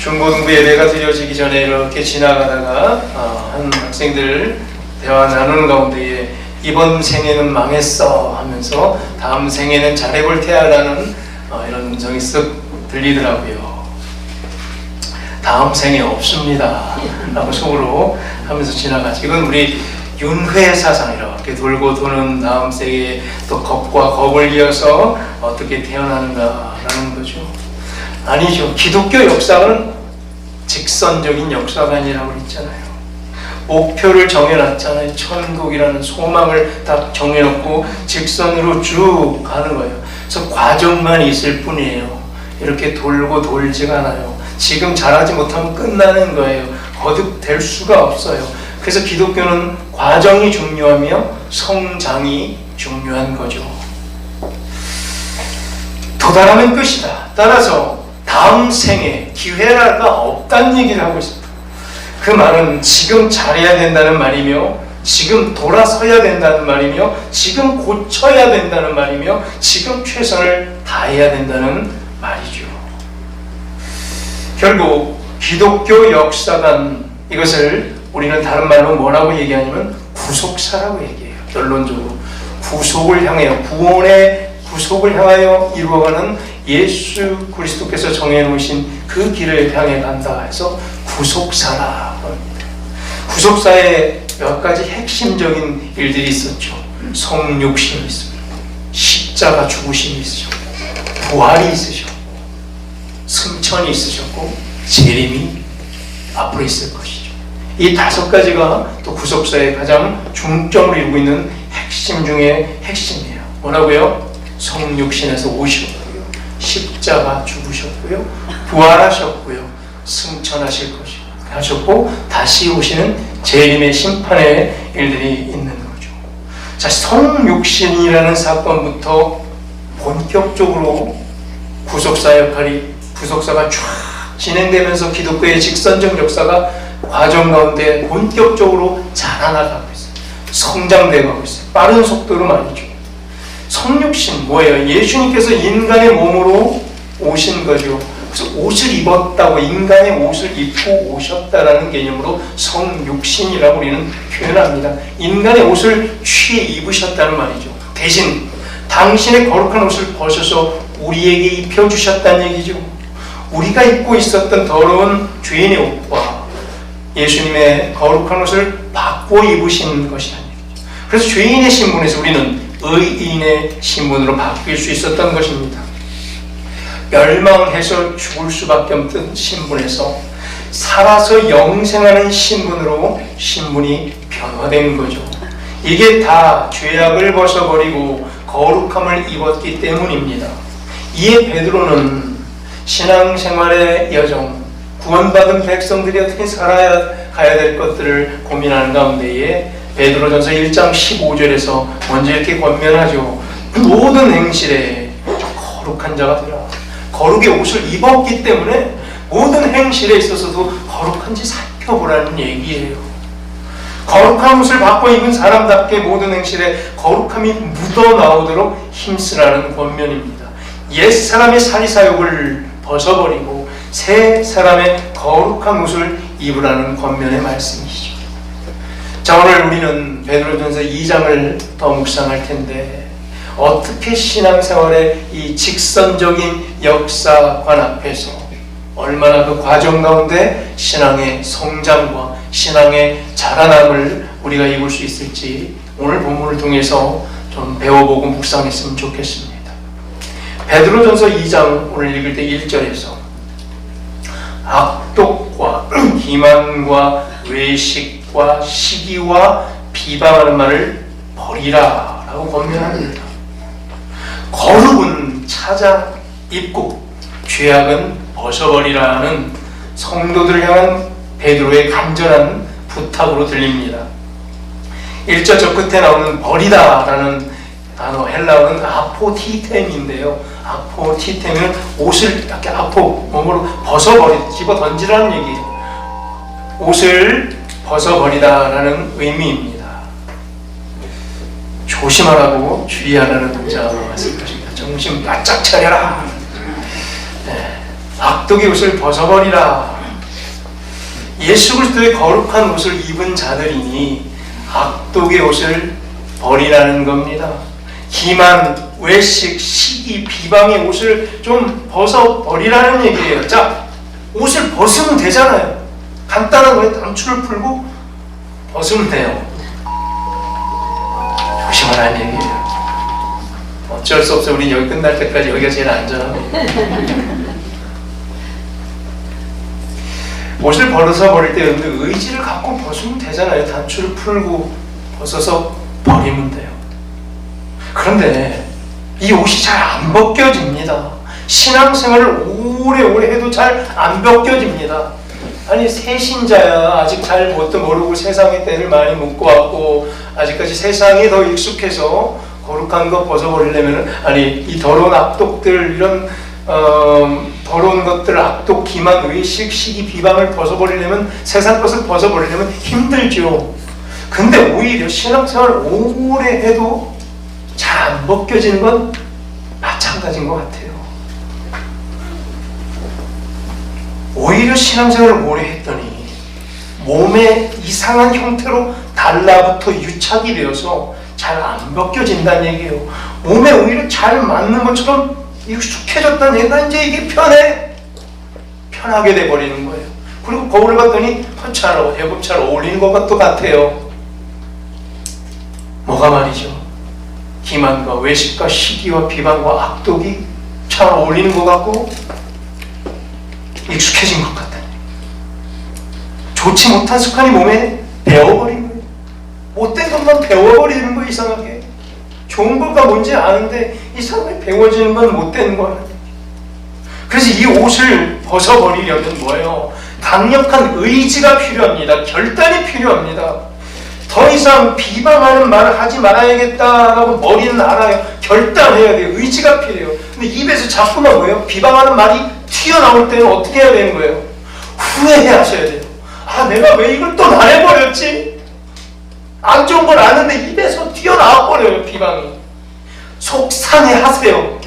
중고등부 예배가 드려지기 전에 이렇게 지나가다가 한 학생들 대화 나누는 가운데에 이번 생에는 망했어 하면서 다음 생에는 잘해볼 테야라는 이런 음성이 쓱 들리더라고요. 다음 생에 없습니다 라고 속으로 하면서 지나가죠. 이건 우리 윤회 사상, 이렇게 돌고 도는 다음 생에 또 겁과 겁을 이어서 어떻게 태어나는가라는 거죠. 아니죠. 기독교 역사는 직선적인 역사가 아니라고 그랬잖아요. 목표를 정해놨잖아요. 천국이라는 소망을 딱 정해놓고 직선으로 쭉 가는 거예요. 그래서 과정만 있을 뿐이에요. 이렇게 돌고 돌지가 않아요. 지금 잘하지 못하면 끝나는 거예요. 거듭될 수가 없어요. 그래서 기독교는 과정이 중요하며 성장이 중요한 거죠. 도달하면 끝이다. 따라서 다음 생에 기회가 없다는 얘기를 하고 있습니다. 그 말은 지금 잘해야 된다는 말이며, 지금 돌아서야 된다는 말이며, 지금 고쳐야 된다는 말이며, 지금 최선을 다해야 된다는 말이죠. 결국 기독교 역사관, 이것을 우리는 다른 말로 뭐라고 얘기하냐면 구속사라고 얘기해요. 결론적으로 구속을 향하여, 구원의 구속을 향하여 이루어가는 예수 그리스도께서 정해놓으신 그 길을 향해 간다 해서 구속사라고 합니다. 구속사에 몇 가지 핵심적인 일들이 있었죠. 성육신이 있습니다. 십자가 죽으심이 있으셨고, 부활이 있으셨고, 승천이 있으셨고, 재림이 앞으로 있을 것이죠. 이 다섯 가지가 또 구속사의 가장 중점으로 이루고 있는 핵심 중에 핵심이에요. 뭐라고요? 성육신에서 오셨고요, 십자가 죽으셨고요, 부활하셨고요, 승천하실 하셨고, 다시 오시는 재림의 심판의 일들이 있는 거죠. 자, 성육신이라는 사건부터 본격적으로 구속사 역할이, 구속사가 쫙 진행되면서 기독교의 직선적 역사가 과정 가운데 본격적으로 자라나가고 있어요. 성장되고 있어요. 빠른 속도로 말이죠. 성육신 뭐예요? 예수님께서 인간의 몸으로 오신 거죠. 그래서 옷을 입었다고, 인간의 옷을 입고 오셨다라는 개념으로 성육신이라고 우리는 표현합니다. 인간의 옷을 취해 입으셨다는 말이죠. 대신 당신의 거룩한 옷을 벗어서 우리에게 입혀주셨다는 얘기죠. 우리가 입고 있었던 더러운 죄인의 옷과 예수님의 거룩한 옷을 바꿔 입으신 것이라는 얘기죠. 그래서 죄인의 신분에서 우리는 의인의 신분으로 바뀔 수 있었던 것입니다. 멸망해서 죽을 수밖에 없던 신분에서 살아서 영생하는 신분으로 신분이 변화된 거죠. 이게 다 죄악을 벗어버리고 거룩함을 입었기 때문입니다. 이에 베드로는 신앙생활의 여정, 구원받은 백성들이 어떻게 살아가야 될 것들을 고민하는 가운데에 베드로전서 1장 15절에서 먼저 이렇게 권면하죠. 모든 행실에 거룩한 자가 되라. 거룩의 옷을 입었기 때문에 모든 행실에 있어서도 거룩한지 살펴보라는 얘기예요. 거룩한 옷을 바꿔 입은 사람답게 모든 행실에 거룩함이 묻어나오도록 힘쓰라는 권면입니다. 옛 사람의 사리사욕을 벗어버리고 새 사람의 거룩한 옷을 입으라는 권면의 말씀이죠. 자, 오늘 우리는 베드로전서 2장을 더 묵상할 텐데, 어떻게 신앙생활의 이 직선적인 역사관 앞에서 얼마나 그 과정 가운데 신앙의 성장과 신앙의 자라남을 우리가 이룰 수 있을지 오늘 본문을 통해서 좀 배워보고 묵상했으면 좋겠습니다. 베드로전서 2장 오늘 읽을 때 1절에서 악독과 기만과 외식과 시기와 비방하는 말을 버리라 라고 권면합니다. 거룩은 찾아 입고 죄악은 벗어버리라는 성도들을 향한 베드로의 간절한 부탁으로 들립니다. 1절 저 끝에 나오는 버리다 라는 단어, 헬라어는 아포티템인데요. 아포티템은 옷을 이렇게 몸으로 집어 던지라는 얘기예요. 옷을 벗어버리다라는 의미입니다. 조심하라고 주의하라는 문자가 왔을 것입니다. 정신 바짝 차려라. 네. 악독의 옷을 벗어버리라. 예수 그리스도의 거룩한 옷을 입은 자들이니 악독의 옷을 버리라는 겁니다. 기만, 외식, 시기, 비방의 옷을 좀 벗어버리라는 얘기예요. 자, 옷을 벗으면 되잖아요. 간단한 거에 단추를 풀고 벗으면 돼요. 조심하라는 얘기예요. 어쩔 수 없어요. 우리 여기 끝날 때까지 여기가 제일 안전합니다. 옷을 벗어버릴 때 의지를 갖고 벗으면 되잖아요. 단추를 풀고 벗어서 버리면 돼요. 그런데 이 옷이 잘 안 벗겨집니다. 신앙생활을 오래오래 해도 잘 안 벗겨집니다. 아니, 새신자야. 아직 잘 뭣도 모르고 세상의 때를 많이 묻고 왔고 아직까지 세상에 더 익숙해서 거룩한 거 벗어버리려면, 아니, 이 더러운 악독들, 이런 더러운 것들, 악독, 기만, 의식, 시기, 비방을 벗어버리려면, 세상 것을 벗어버리려면 힘들죠. 근데 오히려 신앙생활 오래 해도 잘 안 벗겨지는 건 마찬가지인 것 같아요. 오히려 신앙생활을 오래 했더니 몸의 이상한 형태로 달라붙어 유착이 되어서 잘 안 벗겨진다는 얘기예요. 몸에 오히려 잘 맞는 것처럼 익숙해졌다는 얘기가, 이제 이게 편하게 돼버리는 거예요. 그리고 거울을 봤더니 제법 잘 어울리는 것도 같아요. 뭐가 말이죠? 기만과 외식과 시기와 비방과 악독이 잘 어울리는 것 같고 익숙해진 것 같다니. 좋지 못한 습관이 몸에 배워버린 거예요. 못된 것만 배워버리는 거예요. 이상하게. 좋은 것과 뭔지 아는데 이상하게 배워지는 건 못된 거예요. 그래서 이 옷을 벗어버리려면 뭐예요? 강력한 의지가 필요합니다. 결단이 필요합니다. 더 이상 비방하는 말을 하지 말아야겠다라고 머리는 알아요. 결단해야 돼요. 의지가 필요해요. 근데 입에서 자꾸만 뭐예요? 비방하는 말이 튀어나올 때는 어떻게 해야 되는 거예요? 후회해 하셔야 돼요. 아, 내가 왜 이걸 또 말해버렸지? 안 좋은 걸 아는데 입에서 튀어나와 버려요, 비방이. 속상해 하세요.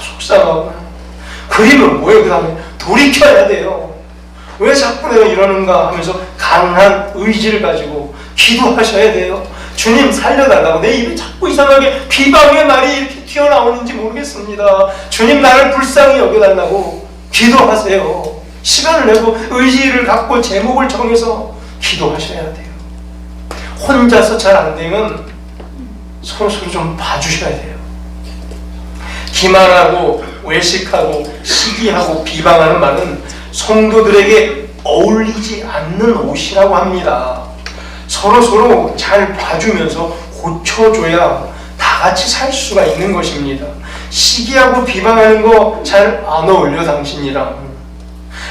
속상하구나. 그러면 뭐예요? 그 다음에 돌이켜야 돼요. 왜 자꾸 내가 이러는가 하면서 강한 의지를 가지고 기도하셔야 돼요. 주님 살려달라고. 내 입에 자꾸 이상하게 비방의 말이 이렇게 튀어나오는지 모르겠습니다. 주님 나를 불쌍히 여겨달라고 기도하세요. 시간을 내고 의지를 갖고 제목을 정해서 기도하셔야 돼요. 혼자서 잘 안 되면 서로 좀 봐주셔야 돼요. 기만하고 외식하고 시기하고 비방하는 말은 성도들에게 어울리지 않는 옷이라고 합니다. 서로 잘 봐주면서 고쳐줘야 다 같이 살 수가 있는 것입니다. 시기하고 비방하는 거 잘 안 어울려 당신이랑.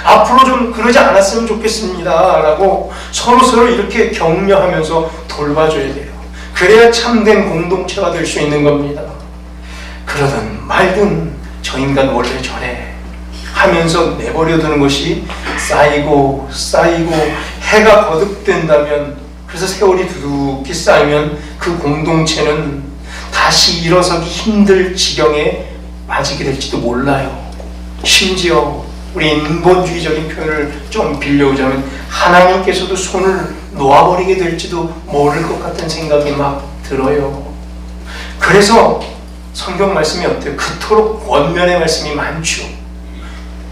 앞으로 좀 그러지 않았으면 좋겠습니다 라고 서로 이렇게 격려하면서 돌봐줘야 돼요. 그래야 참된 공동체가 될 수 있는 겁니다. 그러든 말든 저 인간 원래 저래 하면서 내버려두는 것이 쌓이고 해가 거듭된다면, 그래서 세월이 두둑히 쌓이면 그 공동체는 다시 일어서기 힘들 지경에 빠지게 될지도 몰라요. 심지어 우리 인본주의적인 표현을 좀 빌려오자면 하나님께서도 손을 놓아버리게 될지도 모를 것 같은 생각이 막 들어요. 그래서 성경 말씀이 어때요? 그토록 권면의 말씀이 많죠.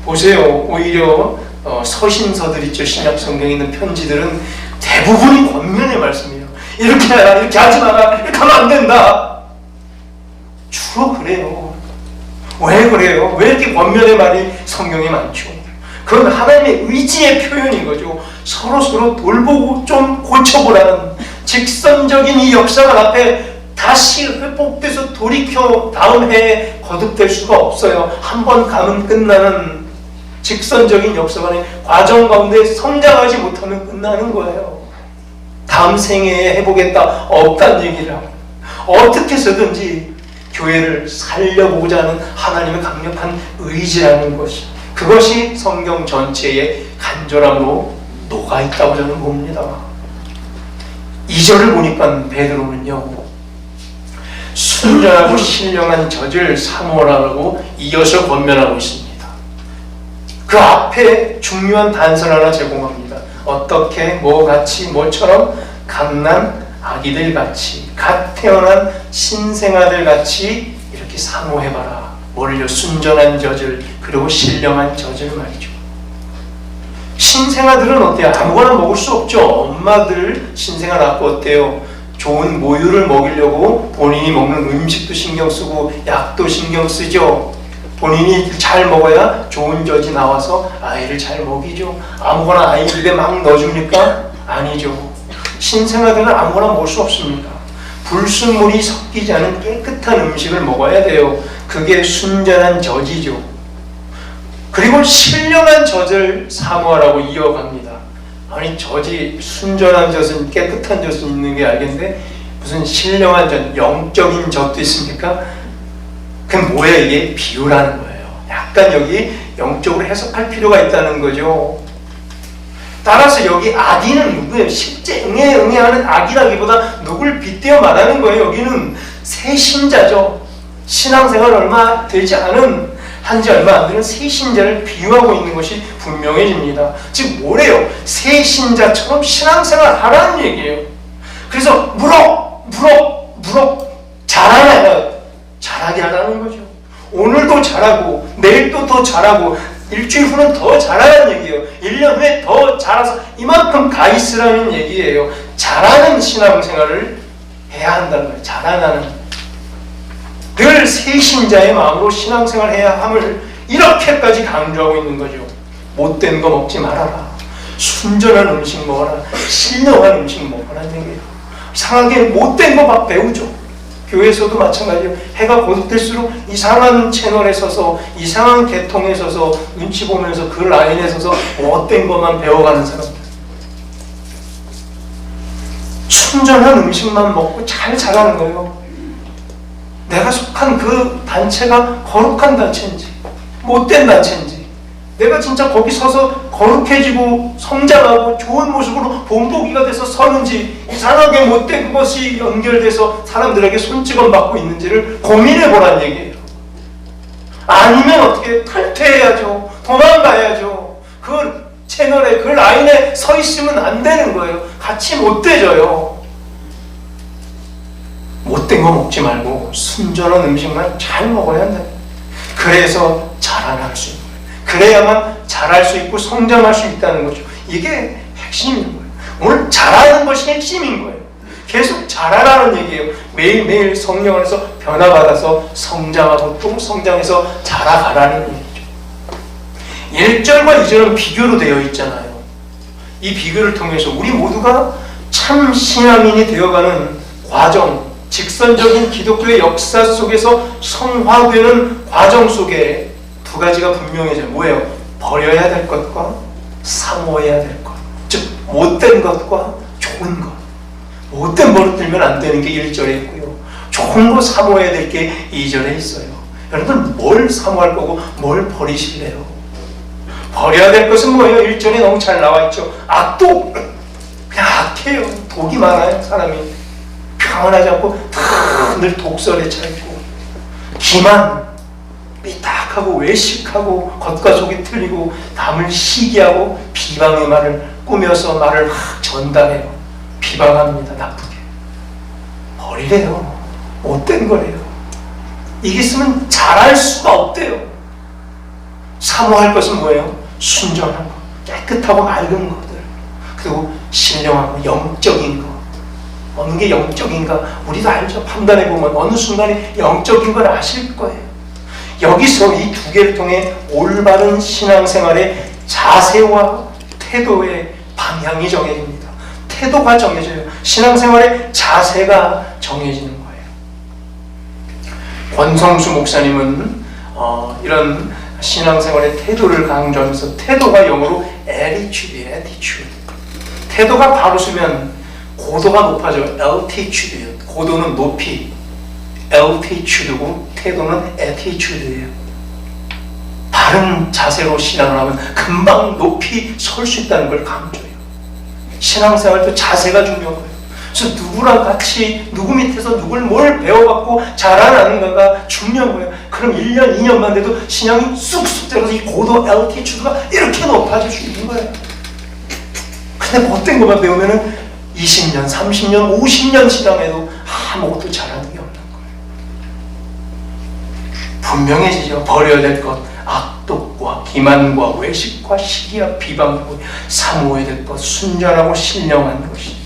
보세요. 오히려 서신서들 있죠. 신약 성경에 있는 편지들은 대부분이 권면의 말씀이에요. 이렇게 해라, 이렇게 하지 마라, 이렇게 하면 안 된다. 주로 그래요. 왜 그래요? 왜 이렇게 권면의 말이 성경에 많죠? 그건 하나님의 의지의 표현인 거죠. 서로 돌보고 좀 고쳐보라는 직선적인 이 역사가 앞에 다시 회복돼서 돌이켜 다음 해에 거듭될 수가 없어요. 한 번 가면 끝나는 직선적인 역사관의 과정 가운데 성장하지 못하면 끝나는 거예요. 다음 생애에 해보겠다 없다는 얘기를 하고, 어떻게 해서든지 교회를 살려보고자 하는 하나님의 강력한 의지라는 것이, 그것이 성경 전체의 간절함으로 녹아있다고 저는 봅니다. 2절을 보니까 베드로는요, 순전하고 신령한 젖을 사모하라고 이어서 권면하고 있습니다. 그 앞에 중요한 단서를 하나 제공합니다. 어떻게, 뭐같이, 뭐처럼 갓난 아기들 같이, 갓 태어난 신생아들 같이 이렇게 사모해봐라. 뭐를요? 순전한 젖을, 그리고 신령한 젖을 말이죠. 신생아들은 어때요? 아무거나 먹을 수 없죠. 엄마들 신생아 낳고 어때요? 좋은 모유를 먹이려고 본인이 먹는 음식도 신경 쓰고 약도 신경 쓰죠. 본인이 잘 먹어야 좋은 젖이 나와서 아이를 잘 먹이죠. 아무거나 아이 입에 막 넣어줍니까? 아니죠. 신생아들은 아무거나 먹을 수 없습니다. 불순물이 섞이지 않은 깨끗한 음식을 먹어야 돼요. 그게 순전한 젖이죠. 그리고 신령한 젖을 사모하라고 이어갑니다. 아니 젖이 순전한 젖은 깨끗한 젖은 있는 게 알겠는데 무슨 신령한 젖, 영적인 젖도 있습니까? 그럼 뭐야 이게? 비유라는 거예요. 약간 여기 영적으로 해석할 필요가 있다는 거죠. 따라서 여기 아기는 누구예요? 실제 응애하는 아기라기보다 누굴 빗대어 말하는 거예요. 여기는 새 신자죠. 신앙생활 얼마 되지 않은, 한지 얼마 안 되는 새 신자를 비유하고 있는 것이 분명해집니다. 즉 뭐래요? 새 신자처럼 신앙생활 하라는 얘기예요. 그래서 무럭 잘하게 하라는 거죠. 오늘도 잘하고 내일도 더 잘하고 일주일 후는 더 잘하라는 얘기예요. 1년 후에 더 잘해서 이만큼 가 있으라는 얘기예요. 잘하는 신앙생활을 해야 한다는 거예요. 자라나는, 늘 새신자의 마음으로 신앙생활을 해야 함을 이렇게까지 강조하고 있는 거죠. 못된 거 먹지 말아라. 순전한 음식 먹어라. 신령한 음식 먹어라는 얘기예요. 이상하게 못된 거 막 배우죠. 교회에서도 마찬가지예요. 해가 거듭될수록 이상한 채널에 서서 이상한 계통에 서서 눈치 보면서 그 라인에 서서 못된 것만 배워가는 사람들. 순전한 음식만 먹고 잘 자라는 거예요. 내가 속한 그 단체가 거룩한 단체인지 못된 단체인지, 내가 진짜 거기 서서 거룩해지고 성장하고 좋은 모습으로 본보기가 돼서 서는지, 이상하게 못된 것이 연결돼서 사람들에게 손찌검 받고 있는지를 고민해보라는 얘기예요. 아니면 어떻게 탈퇴해야죠. 도망가야죠. 그 채널에, 그 라인에 서 있으면 안 되는 거예요. 같이 못 되져요. 못된 거 먹지 말고 순전한 음식만 잘 먹어야 한다. 그래서 자라날 수 있는 거예요. 그래야만 자랄 수 있고 성장할 수 있다는 거죠. 이게 핵심인 거예요. 오늘 자라는 것이 핵심인 거예요. 계속 자라라는 얘기예요. 매일매일 성령 안에서 변화받아서 성장하고 또 성장해서 자라가라는 얘기죠. 1절과 2절은 비교로 되어 있잖아요. 이 비교를 통해서 우리 모두가 참 신앙인이 되어가는 과정, 직선적인 기독교의 역사 속에서 성화되는 과정 속에 두 가지가 분명해져요. 뭐예요? 버려야 될 것과 사모해야 될 것. 즉 못된 것과 좋은 것. 못된 버릇 들면 안 되는 게 1절에 있고요. 좋은 거 사모해야 될 게 2절에 있어요. 여러분 뭘 사모할 거고 뭘 버리실래요? 버려야 될 것은 뭐예요? 1절에 너무 잘 나와 있죠. 악독. 그냥 악해요. 독이 많아요. 사람이 평안하지 않고 늘 독설에 차있고, 기만, 삐딱하고 외식하고 겉과 속이 틀리고 남을 시기하고 비방의 말을 꾸며서 말을 막 전달해요. 비방합니다. 나쁘게. 버리래요. 못된 거래요. 이게 있으면 잘할 수가 없대요. 사모할 것은 뭐예요? 순전한 거, 깨끗하고 맑은 것들, 그리고 신령하고 영적인 거. 어느 게 영적인가 우리도 알죠. 판단해보면 어느 순간에 영적인 걸 아실 거예요. 여기서 이 두 개를 통해 올바른 신앙생활의 자세와 태도의 방향이 정해집니다. 태도가 정해져요. 신앙생활의 자세가 정해지는 거예요. 권성수 목사님은 이런 신앙생활의 태도를 강조하면서, 태도가 영어로 attitude예요. 태도가 바로 쓰면 고도가 높아져. altitude예요. 고도는 높이, altitude고 태도는 attitude예요. 바른 자세로 신앙을 하면 금방 높이 설 수 있다는 걸 강조해요. 신앙생활도 자세가 중요한 거예요. 그래서 누구랑 같이 누구 밑에서 누굴 뭘 배워갖고 자라나는가가 중요한 거예요. 그럼 1년, 2년만 돼도 신앙이 쑥쑥 들어서 이 고도 altitude가 이렇게 높아질 수 있는 거예요. 근데 못된 것만 배우면은 20년, 30년, 50년 지나해도 아무것도 잘하는 게 없는 거예요. 분명해지죠. 버려야 될 것, 악독과 기만과 외식과 시기와 비방과 사모해야 될 것, 순전하고 신령한 것이.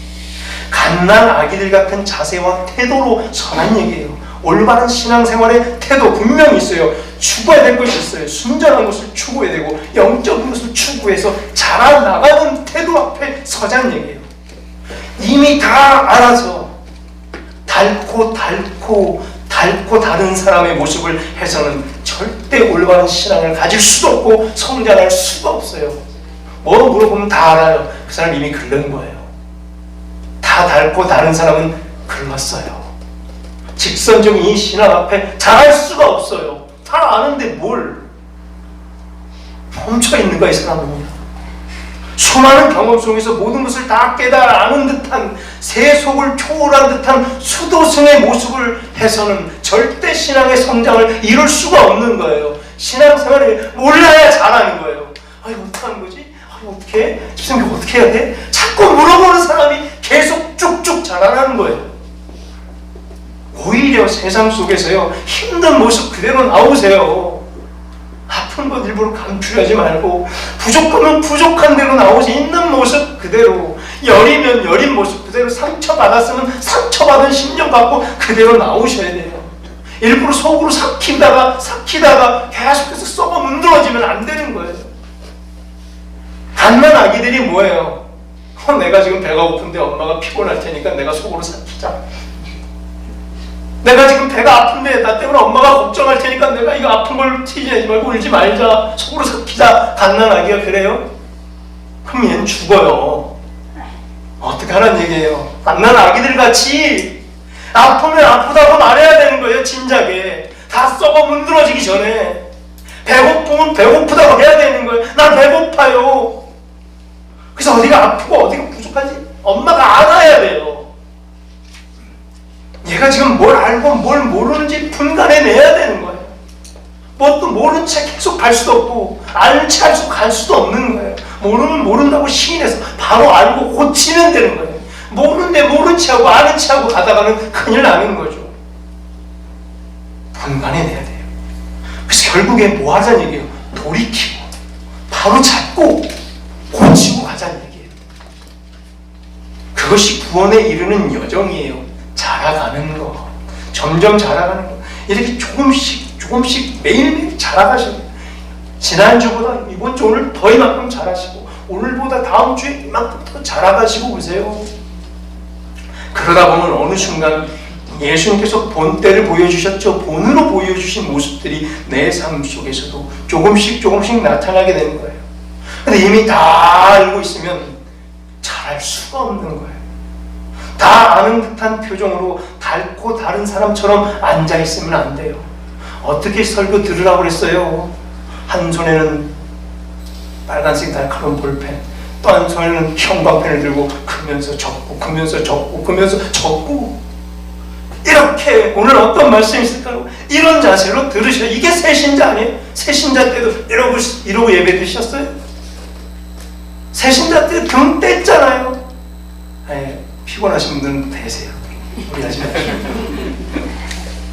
갓난 아기들 같은 자세와 태도로 선한 얘기예요. 올바른 신앙생활의 태도 분명히 있어요. 추구해야 될 것이 있어요. 순전한 것을 추구해야 되고 영적인 것을 추구해서 자라나가는 태도 앞에 서자는 얘기예요. 이미 다 알아서 닳고 다른 사람의 모습을 해서는 절대 올바른 신앙을 가질 수도 없고 성장할 수가 없어요. 뭐 물어보면 다 알아요. 그 사람 이미 글른 거예요. 다 닳고 다른 사람은 글렀어요. 직선적인 이 신앙 앞에 잘할 수가 없어요. 다 아는데 뭘 멈춰있는 거야 이 사람은. 수많은 경험 속에서 모든 것을 다 깨달아 아는 듯한 세속을 초월한 듯한 수도승의 모습을 해서는 절대 신앙의 성장을 이룰 수가 없는 거예요. 신앙생활을 몰라야 잘하는 거예요. 아니 어떡하는 거지? 아니 어떻게 해? 집사님 어떻게 해야 돼? 자꾸 물어보는 사람이 계속 쭉쭉 자라나는 거예요. 오히려 세상 속에서요 힘든 모습 그대로 나오세요. 아픈 것 일부러 감추려지 말고 부족하면 부족한 대로 나오지. 있는 모습 그대로, 여리면 여린 모습 그대로, 상처받았으면 상처받은 심령 갖고 그대로 나오셔야 돼요. 일부러 속으로 삭히다가 계속해서 썩어 문드러지면 안 되는 거예요. 갓난 아기들이 뭐예요? 내가 지금 배가 고픈데 엄마가 피곤할 테니까 내가 속으로 삭히자. 내가 지금 배가 아픈데 나 때문에 엄마가 걱정할 테니까 내가 이거 아픈 걸 티내지 말고 울지 말자. 속으로 삭히자. 갓난 아기가 그래요? 그럼 얘는 죽어요. 어떻게 하라는 얘기예요? 갓난 아기들 같이 아프면 아프다고 말해야 되는 거예요. 진작에 다 썩어 문드러지기 전에. 배고프면 배고프다고 해야 되는 거예요. 난 배고파요. 그래서 어디가 아프고 어디가 부족한지 엄마가 알아야 돼요. 얘가 지금 뭘 알고 뭘 모르는지 분간해내야 되는 거예요. 뭣도 모른 채 계속 갈 수도 없고 아는 채 계속 갈 수도 없는 거예요. 모르면 모른다고 시인해서 바로 알고 고치면 되는 거예요. 모르는데 모른 채 하고 아는 채 하고 가다가는 큰일 나는 거죠. 분간해내야 돼요. 그래서 결국에 뭐 하자는 얘기예요? 돌이키고 바로 잡고 고치고 가자는 얘기예요. 그것이 구원에 이르는 여정이에요. 자라가는 거, 점점 자라가는 거. 이렇게 조금씩 매일매일 자라가셔야 돼요. 지난주보다 이번 주 오늘 더 이만큼 자라시고 오늘보다 다음 주에 이만큼 더 자라가시고 보세요. 그러다 보면 어느 순간 예수님께서 본때를 보여주셨죠. 본으로 보여주신 모습들이 내 삶 속에서도 조금씩 나타나게 되는 거예요. 근데 이미 다 알고 있으면 잘할 수가 없는 거예요. 다 아는 듯한 표정으로 닳고 다른 사람처럼 앉아있으면 안 돼요. 어떻게 설교 들으라고 그랬어요? 한 손에는 빨간색 날카로운 볼펜, 또 한 손에는 형광펜을 들고 그면서 적고 이렇게 오늘 어떤 말씀이 있을까요? 이런 자세로 들으셔야. 이게 새신자 아니에요? 새신자 때도 이러고 예배 드셨어요? 새신자 때 등 뗐잖아요. 피곤하신 분들은 되세요. 우리 하지 마시고.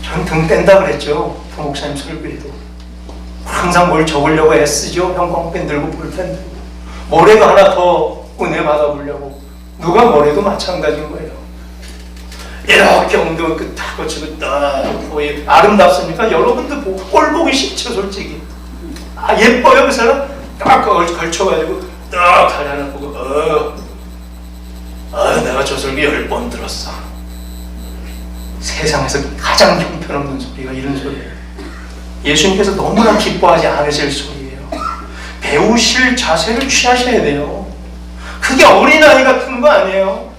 전 등 뗀다 그랬죠. 부목사님 설교에도. 항상 뭘 적으려고 애쓰죠. 형광펜 들고 볼펜 들고. 모래도 하나 더 은혜 받아보려고. 누가 뭐래도 마찬가지인 거예요. 이렇게 엉덩이 끝 딱 거치고 딱 보이 아름답습니까? 여러분들 꼴 보기 싫죠 솔직히. 예뻐요 그 사람? 딱 걸쳐가지고 딱 다리 하나 보고 내가 저 설교 10번 들었어. 세상에서 가장 형편없는 소리가 이런 소리예요. 예수님께서 너무나 기뻐하지 않으실 소리예요. 배우실 자세를 취하셔야 돼요. 그게 어린아이 같은 거 아니에요.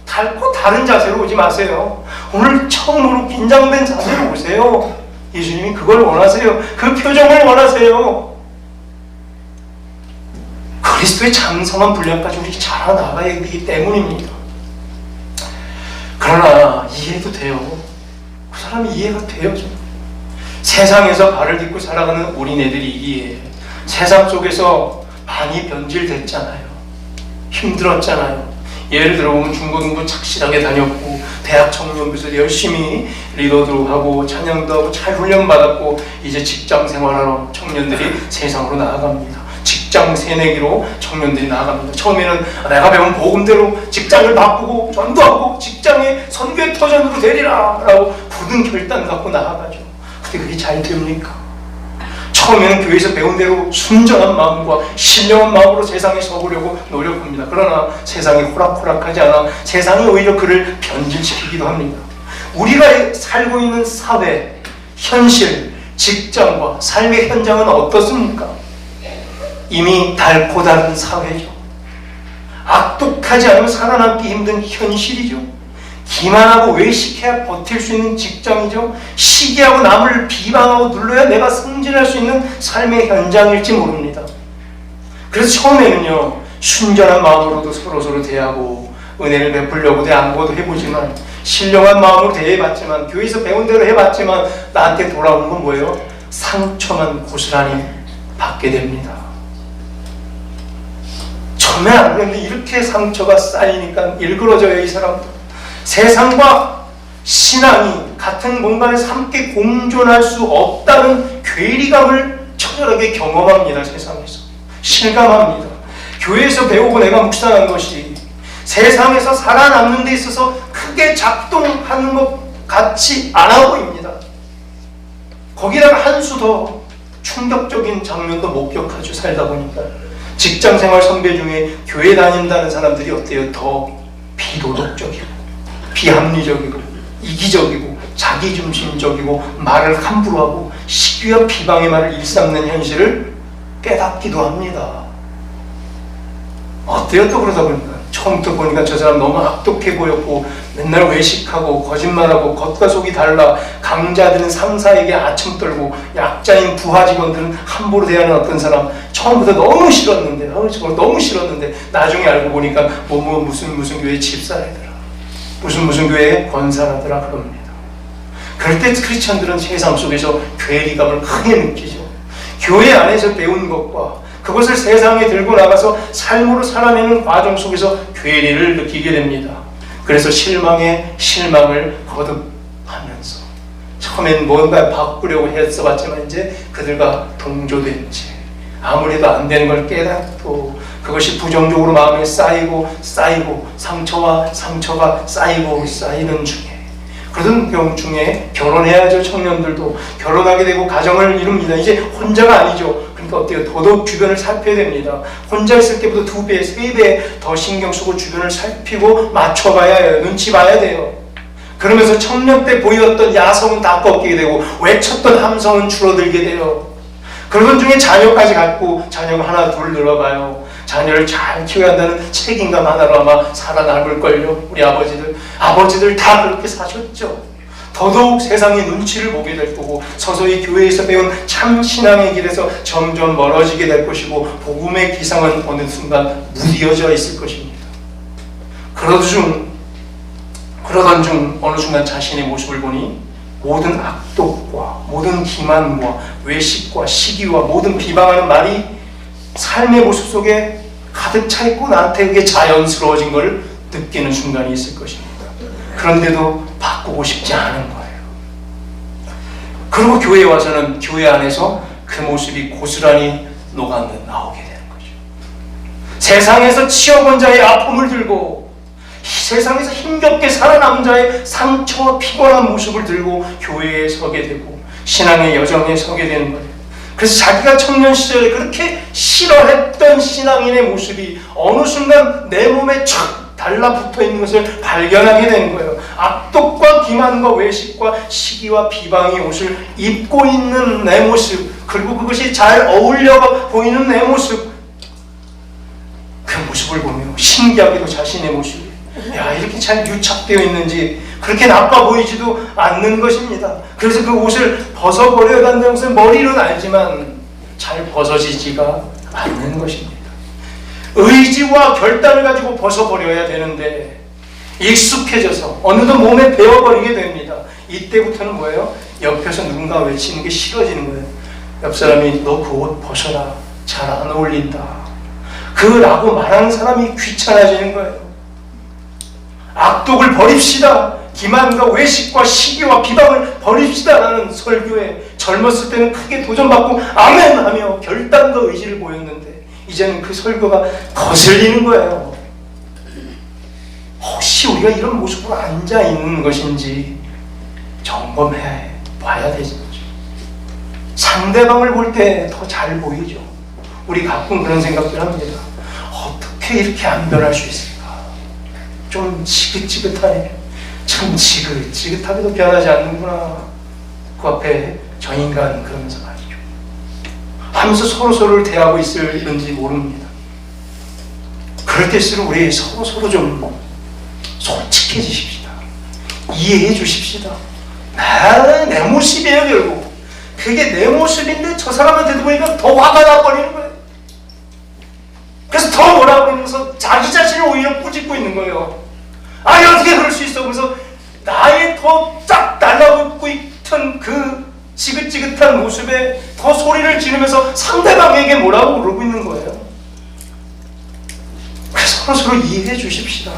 닳고 다른 자세로 오지 마세요. 오늘 처음으로 긴장된 자세로 오세요. 예수님이 그걸 원하세요. 그 표정을 원하세요. 그리스도의 장성한 분량까지 우리 자라나가야 되기 때문입니다. 그러나 이해도 돼요. 그 사람이 이해가 돼요. 세상에서 발을 딛고 살아가는 어린애들이 이기에 세상 속에서 많이 변질됐잖아요. 힘들었잖아요. 예를 들어 보면 중고등부 착실하게 다녔고 대학 청년부에서 열심히 리더도 하고 찬양도 하고 잘 훈련받았고 이제 직장 생활하러 청년들이 세상으로 나아갑니다. 직장 새내기로 청년들이 나아갑니다. 처음에는 내가 배운 복음대로 직장을 바꾸고 전도하고 직장에 선교의 터전으로 되리라 라고 굳은 결단 갖고 나아가죠. 근데 그게 잘 됩니까? 처음에는 교회에서 배운 대로 순전한 마음과 신령한 마음으로 세상에 서보려고 노력합니다. 그러나 세상이 호락호락하지 않아 세상이 오히려 그를 변질시키기도 합니다. 우리가 살고 있는 사회, 현실, 직장과 삶의 현장은 어떻습니까? 이미 닳고 닳은 사회죠. 악독하지 않으면 살아남기 힘든 현실이죠. 기만하고 외식해야 버틸 수 있는 직장이죠. 시기하고 남을 비방하고 눌러야 내가 승진할 수 있는 삶의 현장일지 모릅니다. 그래서 처음에는요, 순전한 마음으로도 서로서로 대하고 은혜를 베풀려고 대안고도 해보지만, 신령한 마음으로 대해봤지만, 교회에서 배운 대로 해봤지만 나한테 돌아오는 건 뭐예요? 상처만 고스란히 받게 됩니다. 처음에 안 그랬는데 이렇게 상처가 쌓이니까 일그러져요, 이 사람도. 세상과 신앙이 같은 공간에서 함께 공존할 수 없다는 괴리감을 처절하게 경험합니다. 세상에서 실감합니다. 교회에서 배우고 내가 묵상한 것이 세상에서 살아남는 데 있어서 크게 작동하는 것 같이 않아 보입니다. 거기다가 한 수 더 충격적인 장면도 목격하죠. 살다 보니까 직장생활 선배 중에 교회 다닌다는 사람들이 어때요? 더 비도덕적이고 비합리적이고 이기적이고 자기중심적이고 말을 함부로 하고 시기와 비방의 말을 일삼는 현실을 깨닫기도 합니다. 어때요? 또 그러다 보니까 처음부터 보니까 저 사람 너무 악독해 보였고 맨날 외식하고 거짓말하고 겉과 속이 달라 강자들은 상사에게 아첨 떨고 약자인 부하 직원들은 함부로 대하는 어떤 사람 처음부터 너무 싫었는데 저걸 너무 싫었는데 나중에 알고 보니까 무슨 교회 집사래더라. 무슨 교회에 권사라더라 그럽니다. 그럴 때 크리스천들은 세상 속에서 괴리감을 크게 느끼죠. 교회 안에서 배운 것과 그것을 세상에 들고 나가서 삶으로 살아내는 과정 속에서 괴리를 느끼게 됩니다. 그래서 실망에 실망을 거듭하면서 처음엔 뭔가 바꾸려고 했어봤지만 이제 그들과 동조된 채 아무래도 안 되는 걸 깨닫고 그것이 부정적으로 마음에 쌓이고 상처가 쌓이는 중에 그러던 경우 중에 결혼해야죠. 청년들도 결혼하게 되고 가정을 이룹니다. 이제 혼자가 아니죠. 그러니까 어때요? 더더욱 주변을 살펴야 됩니다. 혼자 있을 때보다 2배, 3배 더 신경 쓰고 주변을 살피고 맞춰봐야 해요. 눈치 봐야 돼요. 그러면서 청년 때 보였던 야성은 다 꺾이게 되고 외쳤던 함성은 줄어들게 돼요. 그런 중에 자녀까지 갖고 자녀가 하나 둘 늘어가요. 자녀를 잘 키워야 한다는 책임감 하나로 아마 살아남을걸요. 우리 아버지들 다 그렇게 사셨죠. 더더욱 세상의 눈치를 보게 될 거고 서서히 교회에서 배운 참 신앙의 길에서 점점 멀어지게 될 것이고 복음의 기상은 어느 순간 무뎌져 있을 것입니다. 그러던 중 어느 순간 자신의 모습을 보니 모든 악독과 모든 기만과 외식과 시기와 모든 비방하는 말이 삶의 모습 속에 가득 차 있고 나한테 그게 자연스러워진 것을 느끼는 순간이 있을 것입니다. 그런데도 바꾸고 싶지 않은 거예요. 그리고 교회에 와서는 교회 안에서 그 모습이 고스란히 나오게 되는 거죠. 세상에서 치어본 자의 아픔을 들고 세상에서 힘겹게 살아남은 자의 상처와 피곤한 모습을 들고 교회에 서게 되고 신앙의 여정에 서게 되는 거예요. 그래서 자기가 청년 시절에 그렇게 싫어했던 신앙인의 모습이 어느 순간 내 몸에 촥 달라붙어 있는 것을 발견하게 되는 거예요. 악독과 기만과 외식과 시기와 비방의 옷을 입고 있는 내 모습, 그리고 그것이 잘 어울려 보이는 내 모습, 그 모습을 보며 신기하게도 자신의 모습이 이렇게 잘 유착되어 있는지 그렇게 나빠 보이지도 않는 것입니다. 그래서 그 옷을 벗어버려야 한다는 것은 머리로는 알지만 잘 벗어지지가 않는 것입니다. 의지와 결단을 가지고 벗어버려야 되는데 익숙해져서 어느덧 몸에 배어버리게 됩니다. 이때부터는 뭐예요? 옆에서 누군가 외치는 게 싫어지는 거예요. 옆 사람이 너 그 옷 벗어라. 잘 안 어울린다. 라고 말하는 사람이 귀찮아지는 거예요. 악독을 버립시다. 기만과 외식과 시기와 비방을 버립시다라는 설교에 젊었을 때는 크게 도전받고 아멘 하며 결단과 의지를 보였는데 이제는 그 설교가 거슬리는 거예요. 혹시 우리가 이런 모습으로 앉아있는 것인지 점검해 봐야 되죠. 상대방을 볼 때 더 잘 보이죠. 우리 가끔 그런 생각들 합니다. 어떻게 이렇게 안 변할 수 있을까? 좀 지긋지긋하네. 참 지긋지긋하게도 변하지 않는구나. 그 앞에 저 인간 그러면서 말이죠. 하면서 서로를 대하고 있을는지 모릅니다. 그럴 때일수록 우리 서로 좀 솔직해지십시다. 이해해 주십시다. 내 모습이에요 결국. 그게 내 모습인데 저 사람한테도 보니까 더 화가 나버리는 거예요. 그래서 더 뭐라 그러면서 자기 자신을 오히려 꾸짖고 있는 거예요. 아니 어떻게 그럴 수 있어? 그래서 나의 더 쫙 달라붙고 있던 그 지긋지긋한 모습에 더 소리를 지르면서 상대방에게 뭐라고 그러고 있는 거예요. 그래서 서로 이해해 주십시다.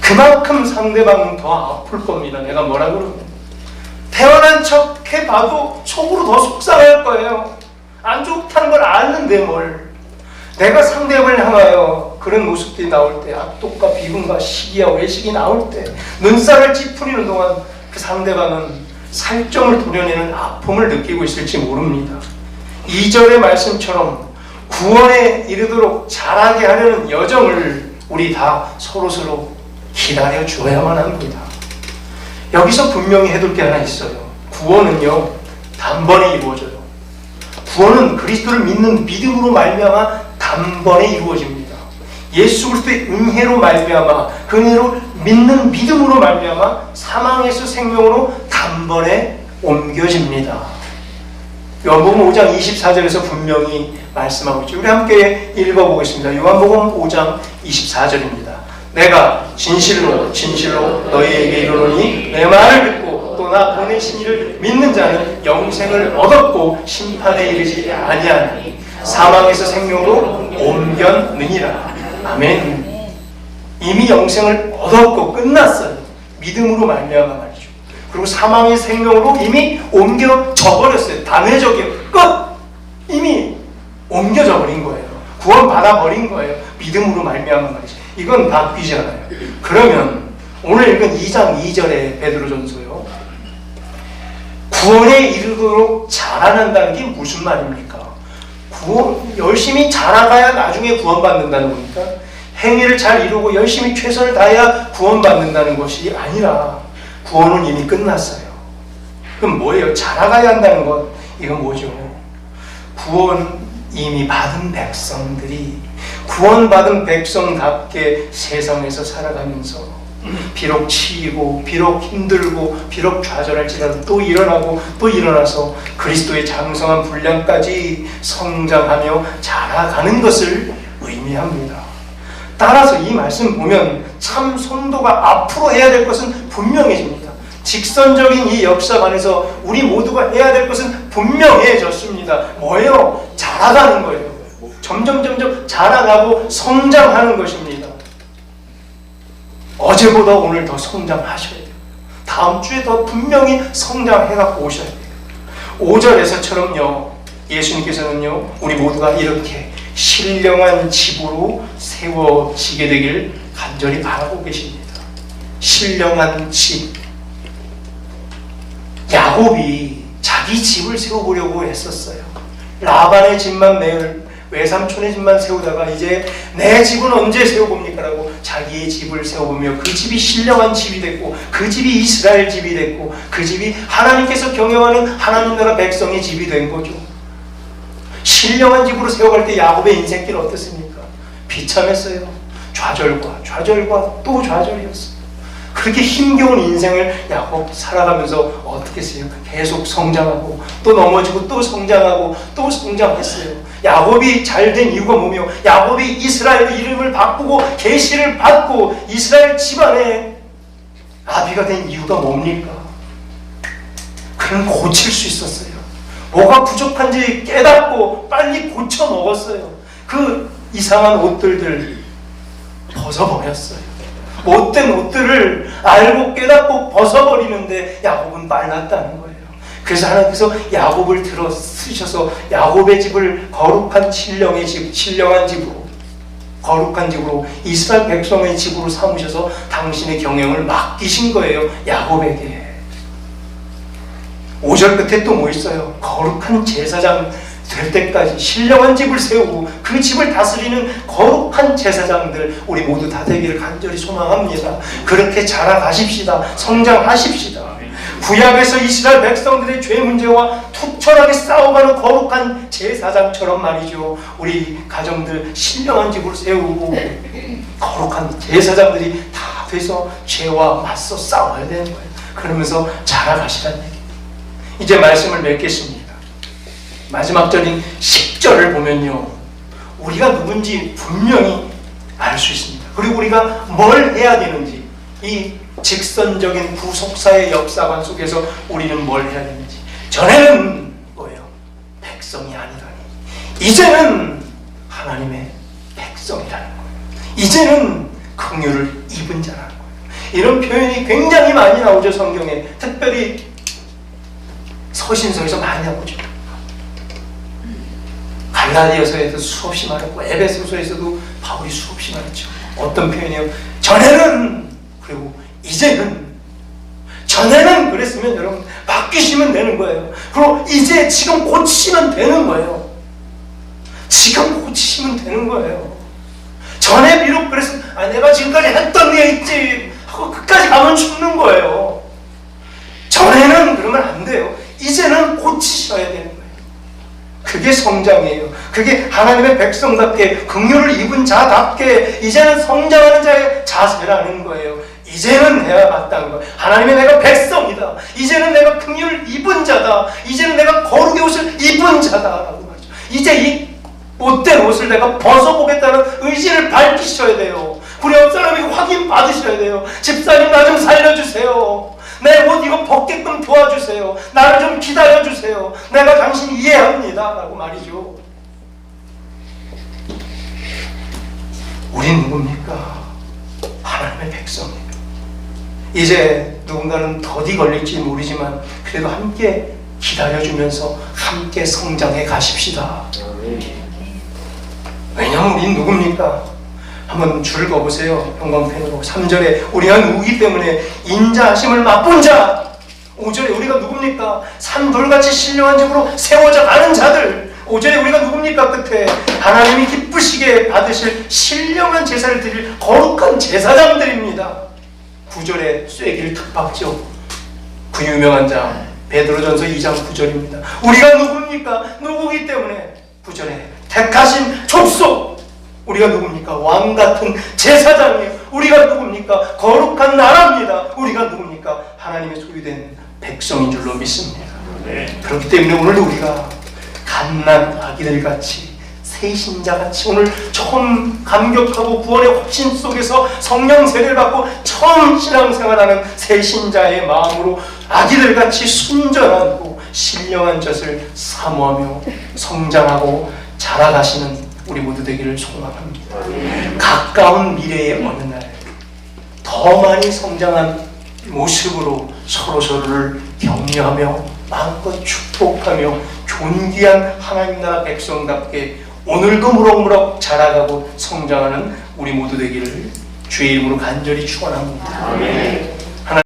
그만큼 상대방은 더 아플 겁니다. 내가 뭐라 그러면 태어난 척 해봐도 속으로 더 속상할 거예요. 안 좋다는 걸 아는데 뭘. 내가 상대방을 향하여 그런 모습들이 나올 때, 악독과 비근과 시기와 외식이 나올 때 눈살을 찌푸리는 동안 그 상대방은 살점을 도려내는 아픔을 느끼고 있을지 모릅니다. 2절의 말씀처럼 구원에 이르도록 자라게 하려는 여정을 우리 다 서로 기다려 주어야만 합니다. 여기서 분명히 해둘 게 하나 있어요. 구원은요 단번에 이루어져요. 구원은 그리스도를 믿는 믿음으로 말미암아 단번에 이루어집니다. 예수 그리스도의 은혜로 말미암아 그 은혜로 믿는 믿음으로 말미암아 사망에서 생명으로 단번에 옮겨집니다. 요한복음 5장 24절에서 분명히 말씀하고 있죠. 우리 함께 읽어보겠습니다. 요한복음 5장 24절입니다. 내가 진실로 너희에게 이르노니 내 말을 듣고 또 나 보내신 이를 믿는 자는 영생을 얻었고 심판에 이르지 아니하니 사망에서 생명으로 옮겼느니라. 아멘. 이미 영생을 얻었고 끝났어요. 믿음으로 말미암아 말이죠. 그리고 사망의 생명으로 이미 옮겨져 버렸어요. 단회적이요. 끝! 이미 옮겨져 버린 거예요. 구원받아 버린 거예요. 믿음으로 말미암아 말이죠. 이건 바뀌지 않아요. 그러면 오늘 읽은 2장 2절의 베드로전서요. 구원에 이르도록 자라난다는 게 무슨 말입니까? 열심히 자라가야 나중에 구원받는다는 겁니까? 행위를 잘 이루고 열심히 최선을 다해야 구원받는다는 것이 아니라 구원은 이미 끝났어요. 그럼 뭐예요? 자라가야 한다는 것, 이건 뭐죠? 구원 이미 받은 백성들이 구원받은 백성답게 세상에서 살아가면서 비록 치이고 비록 힘들고 비록 좌절할지라도 또 일어나고 또 일어나서 그리스도의 장성한 분량까지 성장하며 자라가는 것을 의미합니다. 따라서 이 말씀 보면 참 성도가 앞으로 해야 될 것은 분명해집니다. 직선적인 이 역사관에서 우리 모두가 해야 될 것은 분명해졌습니다. 뭐예요? 자라가는 거예요. 점점 자라가고 성장하는 것입니다. 어제보다 오늘 더 성장하셔야 돼요. 다음 주에 더 분명히 성장해갖고 오셔야 돼요. 5절에서처럼요, 예수님께서는요, 우리 모두가 이렇게 신령한 집으로 세워지게 되길 간절히 바라고 계십니다. 신령한 집. 야곱이 자기 집을 세워보려고 했었어요. 라반의 집만 매일 외삼촌의 집만 세우다가 이제 내 집은 언제 세워봅니까? 라고 자기의 집을 세워보며 그 집이 신령한 집이 됐고 그 집이 이스라엘 집이 됐고 그 집이 하나님께서 경영하는 하나님 나라 백성의 집이 된 거죠. 신령한 집으로 세워갈 때 야곱의 인생길 어떻습니까? 비참했어요. 좌절과 또 좌절이었어요. 그렇게 힘겨운 인생을 야곱 살아가면서 어떻게 했어요? 계속 성장하고 또 넘어지고 또 성장하고 또 성장했어요. 야곱이 잘된 이유가 뭐며 야곱이 이스라엘 이름을 바꾸고 계시를 받고 이스라엘 집안에 아비가 된 이유가 뭡니까? 그는 고칠 수 있었어요. 뭐가 부족한지 깨닫고 빨리 고쳐 먹었어요. 그 이상한 옷들을 벗어버렸어요. 못된 옷들을 알고 깨닫고 벗어버리는데 야곱은 빨랐다는 거예요. 그래서 하나님께서 야곱을 들어 쓰셔서 야곱의 집을 거룩한 신령한 집으로, 거룩한 집으로, 이스라엘 백성의 집으로 삼으셔서 당신의 경영을 맡기신 거예요. 야곱에게. 5절 끝에 또 뭐 있어요? 거룩한 제사장 될 때까지 신령한 집을 세우고 그 집을 다스리는 거룩한 제사장들 우리 모두 다 되기를 간절히 소망합니다. 그렇게 자라가십시다. 성장하십시다. 구약에서 이스라엘 백성들의 죄 문제와 투철하게 싸워가는 거룩한 제사장처럼 말이죠. 우리 가정들 신령한 집을 세우고 거룩한 제사장들이 다 돼서 죄와 맞서 싸워야 되는 거예요. 그러면서 자라가시라는 얘기예요. 이제 말씀을 맺겠습니다. 마지막 절인 10절을 보면요, 우리가 누군지 분명히 알 수 있습니다. 그리고 우리가 뭘 해야 되는지, 이 직선적인 구속사의 역사관 속에서 우리는 뭘 해야 되는지. 전에는 뭐예요? 백성이 아니더니 이제는 하나님의 백성이라는 거예요. 이제는 긍휼을 입은 자라는 거예요. 이런 표현이 굉장히 많이 나오죠. 성경에. 특별히 서신서에서 많이 나오죠. 갈라디아서에도 수없이 말했고 에베소서에서도 바울이 수없이 말했죠. 어떤 표현이요? 전에는, 그리고 이제는. 전에는 그랬으면 여러분 바뀌시면 되는 거예요. 그리고 이제 지금 고치시면 되는 거예요. 지금 고치시면 되는 거예요. 전에 비록 그랬으면 내가 지금까지 했던 게 있지 하고 끝까지 가면 죽는 거예요. 전에는 그러면 안 돼요. 이제는 고치셔야 되는 거예요. 그게 성장이에요. 그게 하나님의 백성답게 긍휼을 입은 자답게 이제는 성장하는 자의 자세라는 거예요. 이제는 내가 맞다는 거예요. 하나님의 내가 백성이다. 이제는 내가 긍휼을 입은 자다. 이제는 내가 거룩의 옷을 입은 자다라고 말이죠. 이제 이 못된 옷을 내가 벗어보겠다는 의지를 밝히셔야 돼요. 우리 옆사람이 확인 받으셔야 돼요. 집사님 나 좀 살려주세요. 내 옷 이거 벗게끔 도와주세요. 나를 좀 기다려주세요. 내가 당신 이해합니다 라고 말이죠. 우린 누굽니까? 하나님의 백성입니다. 이제 누군가는 더디 걸릴지 모르지만 그래도 함께 기다려주면서 함께 성장해 가십시다. 왜냐하면 우린 누굽니까? 한번 줄 그어보세요. 형광펜으로. 3절에 우리가 누구기 때문에 인자하심을 맛본 자. 5절에 우리가 누굽니까? 산돌같이 신령한 집으로 세워져 가는 자들. 5절에 우리가 누굽니까? 끝에 하나님이 기쁘시게 받으실 신령한 제사를 드릴 거룩한 제사장들입니다. 9절에 쐐기를 탁 박죠. 그 유명한 장 베드로전서 2장 9절입니다. 우리가 누굽니까? 누구기 때문에 9절에 택하신 족속. 우리가 누굽니까? 왕같은 제사장이에요. 우리가 누굽니까? 거룩한 나라입니다. 우리가 누굽니까? 하나님의 소유된 백성인 줄로 믿습니다. 그렇기 때문에 오늘도 우리가 갓난 아기들같이 새신자같이 오늘 처음 감격하고 구원의 확신 속에서 성령 세례를 받고 처음 신앙생활하는 새신자의 마음으로 아기들같이 순전하고 신령한 젖을 사모하며 성장하고 자라가시는 우리 모두 되기를 소망합니다. 가까운 미래의 어느 날 더 많이 성장한 모습으로 서로서로를 격려하며 마음껏 축복하며 존귀한 하나님 나라 백성답게 오늘도 무럭무럭 자라가고 성장하는 우리 모두 되기를 주의 이름으로 간절히 축원합니다.